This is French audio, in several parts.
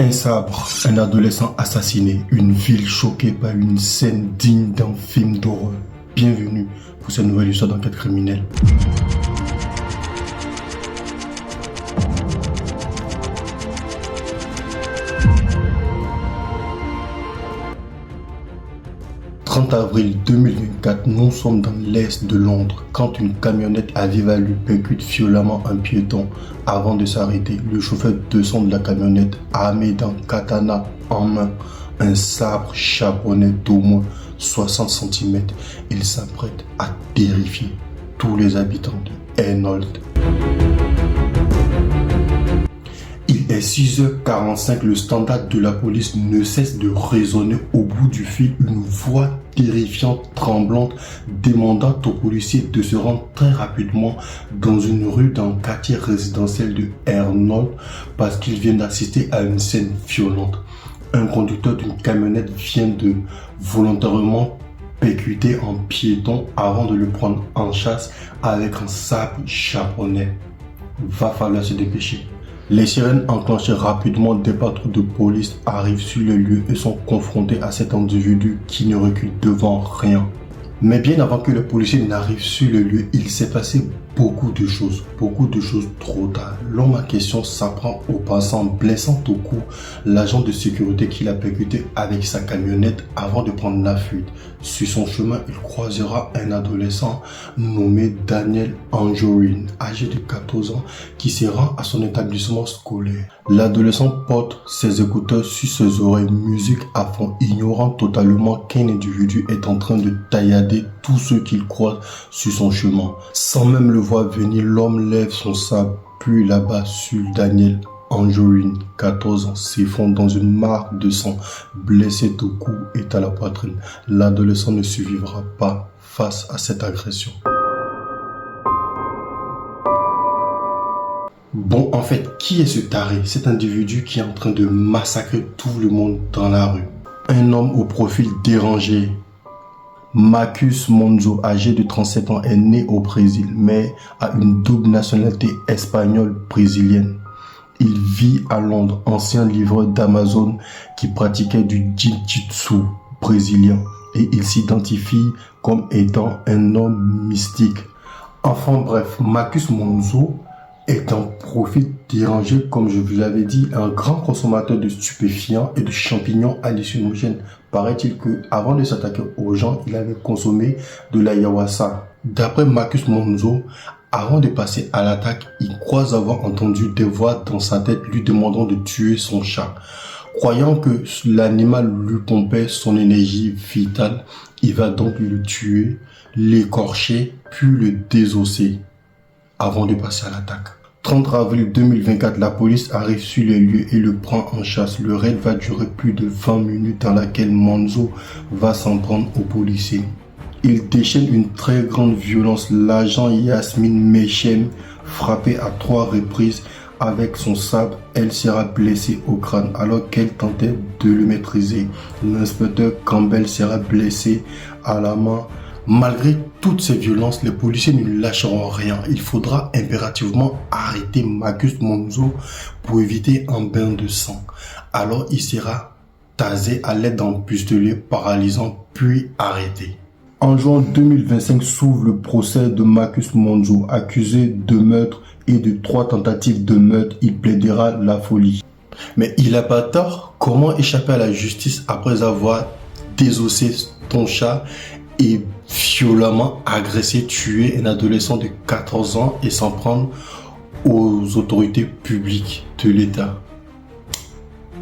Un sabre, un adolescent assassiné, une ville choquée par une scène digne d'un film d'horreur. Bienvenue pour cette nouvelle histoire d'enquête criminelle. « 30 avril 2024, nous sommes dans l'est de Londres quand une camionnette à vive allure percute violemment un piéton. Avant de s'arrêter, le chauffeur descend de la camionnette armé d'un katana en main, un sabre japonais d'au moins 60 cm. Il s'apprête à terrifier tous les habitants de Hainault. Il est 6h45, le standard de la police ne cesse de résonner au bout du fil. Une voix terrifiante, tremblante, demandant aux policiers de se rendre très rapidement dans une rue d'un quartier résidentiel de Hainault parce qu'ils viennent d'assister à une scène violente. Un conducteur d'une camionnette vient de volontairement percuter un piéton avant de le prendre en chasse avec un sabre japonais. Va falloir se dépêcher. Les sirènes enclenchées rapidement, des patrouilles de police arrivent sur le lieu et sont confrontés à cet individu qui ne recule devant rien. Mais bien avant que les policiers n'arrivent sur le lieu, il s'est passé beaucoup de choses trop tard. L'homme en question s'apprend au passant, blessant au cou l'agent de sécurité qui l'a percuté avec sa camionnette avant de prendre la fuite. Sur son chemin, il croisera un adolescent nommé Daniel Anjorin, âgé de 14 ans, qui se rend à son établissement scolaire. L'adolescent porte ses écouteurs sur ses oreilles, musique à fond, ignorant totalement qu'un individu est en train de taillader tous ceux qu'il croise sur son chemin. Sans même le voir venir, l'homme lève son sabre, puis là-bas sur Daniel Anjorin, 14 ans, s'effondre dans une mare de sang, blessé au cou et à la poitrine. L'adolescent ne survivra pas face à cette agression. Bon, en fait, qui est ce taré, cet individu qui est en train de massacrer tout le monde dans la rue? Un homme au profil dérangé. Marcus Monzo, âgé de 37 ans, est né au Brésil, mais a une double nationalité espagnole-brésilienne. Il vit à Londres, ancien livreur d'Amazon qui pratiquait du jiu-jitsu brésilien, et il s'identifie comme étant un homme mystique. Enfin bref, Marcus Monzo est un profil dérangé, comme je vous l'avais dit, un grand consommateur de stupéfiants et de champignons hallucinogènes. Paraît-il que avant de s'attaquer aux gens, il avait consommé de l'ayahuasca. D'après Marcus Monzo, avant de passer à l'attaque, il croit avoir entendu des voix dans sa tête lui demandant de tuer son chat. Croyant que l'animal lui pompait son énergie vitale, il va donc le tuer, l'écorcher, puis le désosser avant de passer à l'attaque. 30 avril 2024, la police arrive sur les lieux et le prend en chasse. Le raid va durer plus de 20 minutes dans laquelle Monzo va s'en prendre aux policiers. Il déchaîne une très grande violence. L'agent Yasmine Mechem, frappé à 3 reprises avec son sabre, elle sera blessée au crâne alors qu'elle tentait de le maîtriser. L'inspecteur Campbell sera blessé à la main. Malgré toutes ces violences, les policiers ne lâcheront rien. Il faudra impérativement arrêter Marcus Monzo pour éviter un bain de sang. Alors il sera tasé à l'aide d'un pistolet paralysant puis arrêté. En juin 2025 s'ouvre le procès de Marcus Monzo, accusé de meurtre et de 3 tentatives de meurtre. Il plaidera la folie. Mais il n'a pas tort. Comment échapper à la justice après avoir désossé ton chat et violemment agressé, tué un adolescent de 14 ans et s'en prendre aux autorités publiques de l'État?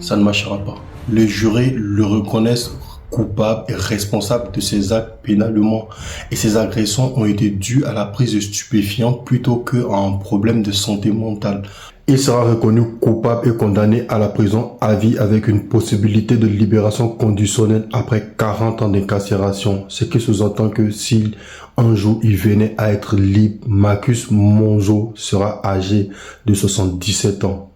Ça ne marchera pas. Les jurés le reconnaissent coupable et responsable de ces actes pénalement, et ces agressions ont été dues à la prise de stupéfiants plutôt qu'à un problème de santé mentale. Il sera reconnu coupable et condamné à la prison à vie avec une possibilité de libération conditionnelle après 40 ans d'incarcération. Ce qui sous-entend que si un jour il venait à être libre, Marcus Monzo sera âgé de 77 ans.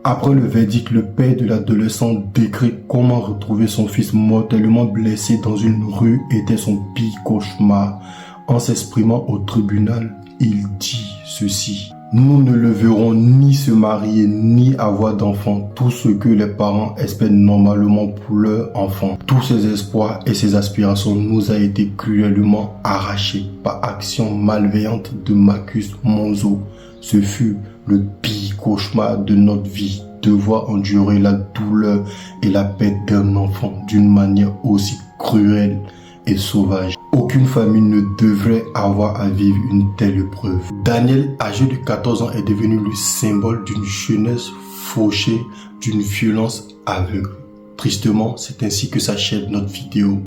Après le verdict, le père de l'adolescent décrit comment retrouver son fils mortellement blessé dans une rue était son pire cauchemar. En s'exprimant au tribunal, il dit ceci. Nous ne le verrons ni se marier, ni avoir d'enfants, tout ce que les parents espèrent normalement pour leur enfant. Tous ces espoirs et ces aspirations nous a été cruellement arrachés par action malveillante de Marcus Monzo. Ce fut le pire cauchemar de notre vie, devoir endurer la douleur et la perte d'un enfant d'une manière aussi cruelle et sauvage. Aucune famille ne devrait avoir à vivre une telle épreuve. Daniel, âgé de 14 ans, est devenu le symbole d'une jeunesse fauchée, d'une violence aveugle. Tristement, c'est ainsi que s'achève notre vidéo.